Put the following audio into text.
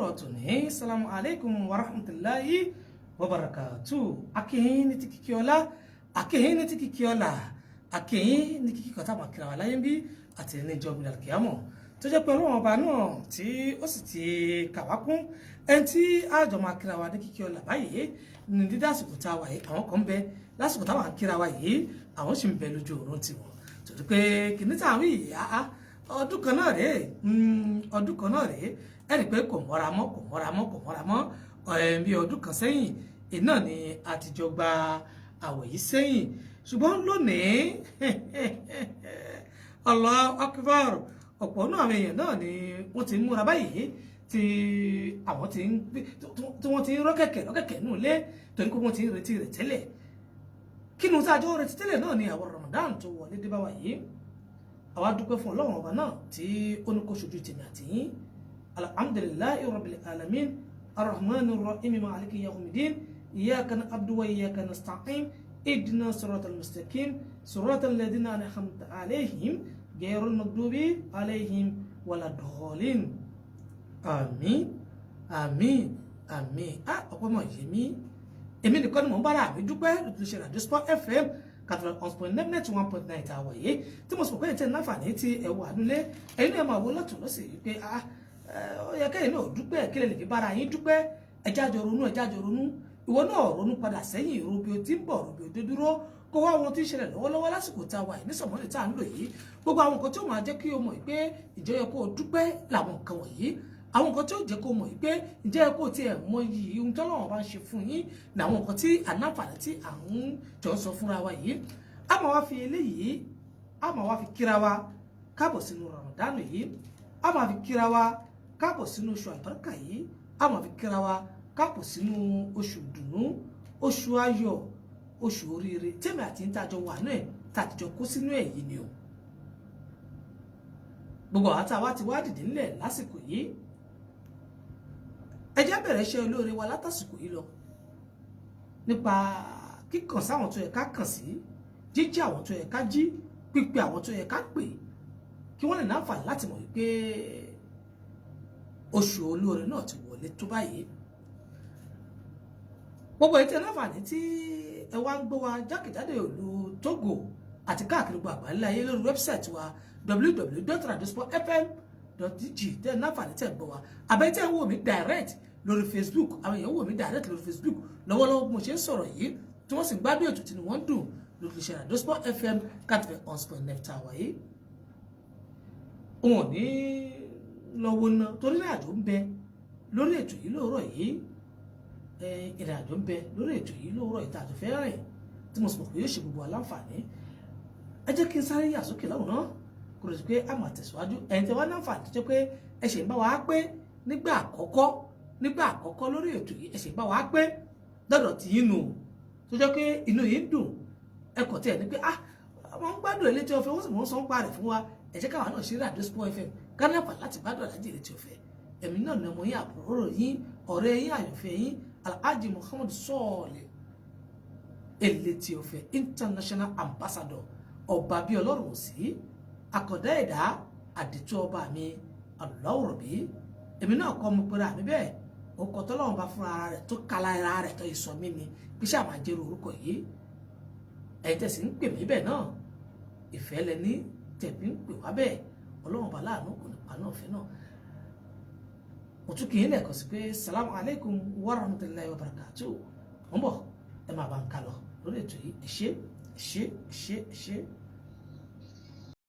lówùrọ̀ tòní. Salamu alaikum wa rahmatullahi wa barakatuh. Akínyìn ní ti kíkí ọlá, akínyìn ní ti kíkí ọlá, akínyìn ní kíkí kọta máa kíra wà láyé bí àti ní ìjọba ìdàkíyàmọ̀ tó jẹ́ pé ọlọ́run ọba náà tí ó sì ti kàwá kún ẹni tí àjọ máa kíra wa ní kíkí ọlá báyìí ní dídá àsìkò tá a wà yìí àwọn kan ń bẹ lásìkò táwọn kíra wa yìí àwọn sì ń bẹ lójú oorun tiwọn torí pé kìíní táwọn yìí ọdún kan náà rèé ẹni pé kò mọ́ra mọ́ bí ọdún kan sẹ́yìn iná ni àtijọ́ gba àwẹ̀ yìí sẹ́yìn ṣùgbọ́n lónìí Allahu Akbar ọ̀pọ̀ náà àwọn èèyàn náà ni wọ́n ti ń múra báyìí tí àwọn tí wọ́n ti ń rọ́kẹ̀kẹ̀ nù lé torí pé wọ́n ti ń retí rẹ̀ tẹ́lẹ̀ kí ni sáájú retí tẹ́lẹ̀ náà ni àwọn Ramadan tó wọlé dé bá wa yìí àwa dúpẹ́ fún Ọlọ́run ọba náà tí ó ní kó ṣojú tèmi àti yín alhamdulillahi rabbil alamin arrahmanir rahim maliki yawmiddin iyyaka na'budu wa iyyaka nasta'in ihdina siratal mustaqim siratal ladina an'amta alaihim ghayril maghdubi alaihim waladdallin àmín ọ̀pọ̀ mọ̀ yé mi èmi nìkan ni mò ń bára mi dúpẹ́ lójú ṣe Radio Sport FM 91.9 tá a wà yìí tí mo sọ pé ìtẹ́ náfààní tí ẹ wà nílé ẹ̀yin náà máa wo lọ́tún lọ́sẹ̀ yìí pé ó yẹ kẹ́yìn náà dúpẹ́ kí lè fi bára yín dúpẹ́ ẹjájọ ronú ìwọ náà ronú padà sẹ́yìn ìró bí o ti ń bọ̀ bí o dé dúró kó wá ohun tí ń ṣẹlẹ̀ lọ́wọ́lọ́wọ́ lásìkò tá a wà yìí ní sọ̀mọ́lẹ̀ tá a ń lò yìí gbogbo àwọn nǹkan tí ó máa jẹ́ kí o mọ̀ pé ìjọ yẹ kó o dúpẹ́ làwọn nǹkan wọ̀nyí àwọn nǹkan tí ó jẹ́ kó mọ̀ pé ǹjẹ́ kó tiẹ̀ mọ yìí ohun tí Ọlọ́run bá ń ṣe fún yín ní àwọn nǹkan tí ànáfààní tí à ń jọ sọ fúnra wa yìí a máa wá fi eléyìí a máa wá fi kíra wa káàbọ̀ sínú Ramadan yìí a máa fi kíra wa káàbọ̀ sínú oṣù àbáríkà yìí a máa fi kíra wa káàbọ̀ sínú oṣù dùnú oṣù ayọ̀ oṣù oríire tèmi àti ìtajọ wà náà tàtijọ́ kó sínú èyí ni o gbogbo àwọn tá a wá ti wá dìde nílẹ̀ lásìkò yìí ẹ jẹ́ bẹ̀rẹ̀ iṣẹ́ olóore wa látàsìkò yìí lọ nípa kíkàn sáwọn tó yẹ ká kàn sí jíjí àwọn tó yẹ ká jí pípé àwọn tó yẹ ká pè kí wọ́n lè láǹfààní láti mọ̀ wípé oṣù olóore náà ti wọlé tó báyìí gbogbo ètò láǹfààní tí ẹ wá ń gbọ́ wa jákèjádò ìlú Togo àti káàkiri gbogbo àgbáńlá ayé lórí wẹ́bsáìtì wa www.radiosportfm.ng tẹ́ láǹfààní tẹ́ gbọ́ wa àbẹ́tẹ́ wò mí direct lórí Facebook àwọn èèyàn wò mí direct lórí Facebook lọ́wọ́lọ́wọ́ mo ṣe ń sọ̀rọ̀ yìí tí wọ́n sì gbádùn ètò tí wọ́n dùn lórí iṣẹ́ Radio Sport FM 91.9 wáyé wọn ò ní lọ́wọ́ náà torí ní àjò ń bẹ lórí ètò yìí lóòrọ̀ yìí ìrìn àjò ń bẹ lórí ètò yìí lóòrọ̀ yìí tààtò fẹ́ rìn tí mo sì mọ̀ pé yóò ṣe gbogbo aláǹfààní ẹ jẹ́ kí n sáré yà sókè lọ́wọ́ náà kò lè sọ pé a máa tẹ̀síwájú ẹ̀yin tẹ́ wá láǹfààní tó jẹ́ pé ẹ ṣe ń bá wa pé nígbà àkọ́kọ́ lórí ètò yìí ẹ ṣe ń bá wa pé dọ́dọ̀ tí yín nù tó jẹ́ pé inú yìí ń dùn ẹ kọ̀ tí ẹ̀ ní pé wọ́n ń gbádùn ilé tí ọ̀fẹ́ wọ́n sì mọ̀ ń sọ ń pa rẹ̀ fún wa ẹ jẹ́ káwa náà ṣe Radio Sport FM kánáfà láti gbádùn àlájì ilé tí ọ̀fẹ́ ẹ̀mí náà ni ọmọ yín àbúrò yín ọ̀rẹ́ yín àyànfẹ́ yín Alhaji Muhammad Sọ́ọ̀lẹ̀ Elétí Ọ̀fẹ́ international ambassador ọba bíi ọlọ́run sí akọ̀dá ẹ̀dá àdìtú ọba mi Alọ́wọ̀rọ̀bí èmi náà kọ́ mo pera mi bẹ́ẹ̀ ó kọ́ tọ́lọ́run bá fúnra ara rẹ̀ tó kala ara rẹ̀ tó ìsọ mí ni bí sáà máa jẹ́rù orúkọ yìí ẹ̀yin tẹ̀sí ń pè mí bẹ́ẹ̀ náà ìfẹ́ lẹni tẹ̀bí ń pè wá bẹ́ẹ̀ ọlọ́run bá láàánú kò ní pa náà fẹ́ náà mo tún kì í lẹ́ẹ̀kan sí pé salamu alaikum wa rahmatulahi wa barakatuh wọ́n bọ̀ ẹ máa bá ń kalọ̀ lórí ètò yìí ẹ ṣé.